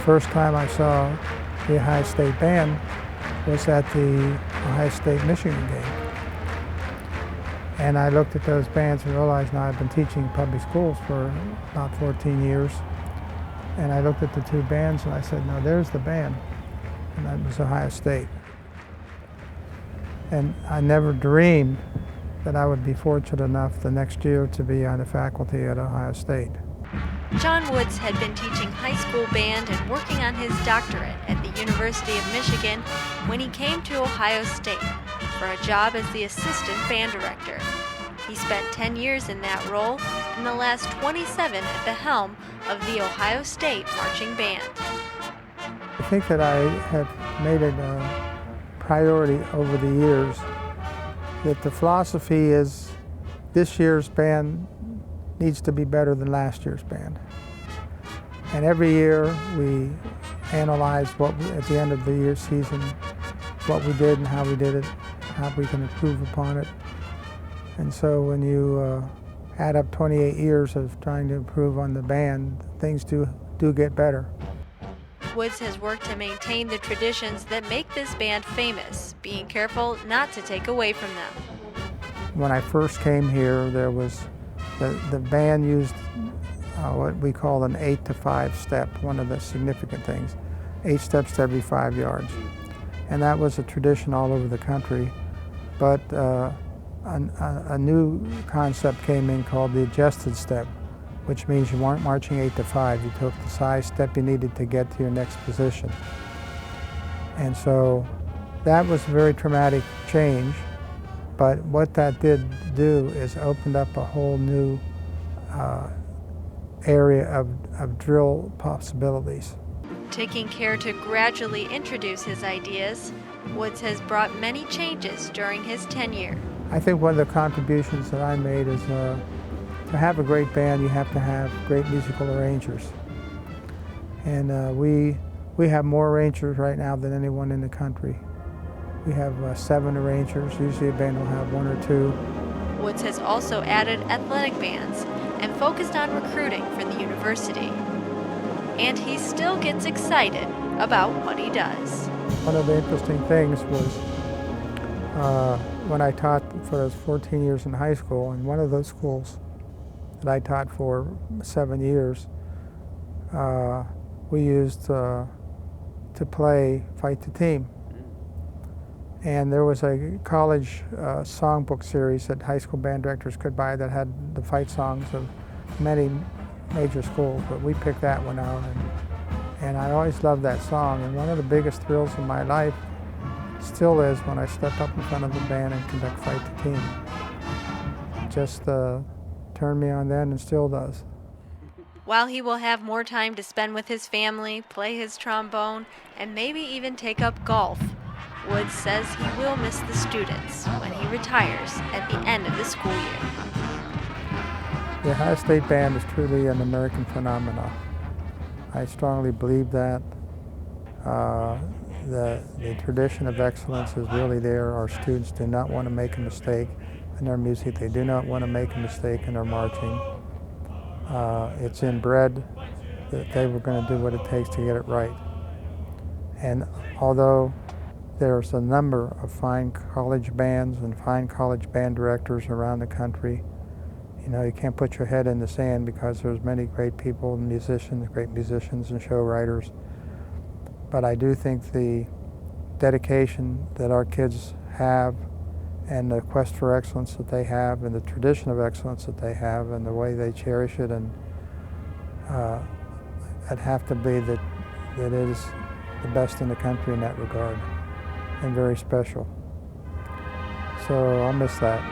first time I saw the Ohio State band was at the Ohio State-Michigan game. And I looked at those bands and realized now I've been teaching public schools for about 14 years. And I looked at the two bands and I said, no, there's the band. And that was Ohio State. And I never dreamed that I would be fortunate enough the next year to be on the faculty at Ohio State. Jon Woods had been teaching high school band and working on his doctorate at the University of Michigan when he came to Ohio State for a job as the assistant band director. He spent 10 years in that role and the last 27 at the helm of the Ohio State Marching Band. I think that I have made it a priority over the years that the philosophy is this year's band needs to be better than last year's band. And every year we analyze at the end of the year season, what we did and how we did it, how we can improve upon it. And so when you add up 28 years of trying to improve on the band, things do get better. Woods has worked to maintain the traditions that make this band famous, being careful not to take away from them. When I first came here, there was the band used what we call an 8-to-5 step, one of the significant things, 8 steps to every 5 yards. And that was a tradition all over the country. But a new concept came in called the adjusted step, which means you weren't marching 8-to-5. You took the size step you needed to get to your next position. And so that was a very traumatic change. But what that did do is opened up a whole new area of drill possibilities. Taking care to gradually introduce his ideas, Woods has brought many changes during his tenure. I think one of the contributions that I made is to have a great band, you have to have great musical arrangers. And we have more arrangers right now than anyone in the country. We have 7 arrangers. Usually a band will have 1 or 2. Woods has also added athletic bands and focused on recruiting for the university. And he still gets excited about what he does. One of the interesting things was when I taught for those 14 years in high school, in one of those schools that I taught for 7 years, we used to play Fight the Team. And there was a college songbook series that high school band directors could buy that had the fight songs of many major schools, but we picked that one out. And I always loved that song. And one of the biggest thrills in my life still is when I step up in front of the band and conduct Fight the Team. It just turned me on then and still does. While he will have more time to spend with his family, play his trombone, and maybe even take up golf, Woods says he will miss the students when he retires at the end of the school year. The Ohio State Band is truly an American phenomenon. I strongly believe that. The tradition of excellence is really there. Our students do not want to make a mistake in their music. They do not want to make a mistake in their marching. It's inbred that they were going to do what it takes to get it right. And although there's a number of fine college bands and fine college band directors around the country, you know, you can't put your head in the sand because there's many great people, great musicians and show writers. But I do think the dedication that our kids have and the quest for excellence that they have and the tradition of excellence that they have and the way they cherish it, and I'd have to be that it is the best in the country in that regard and very special. So I'll miss that.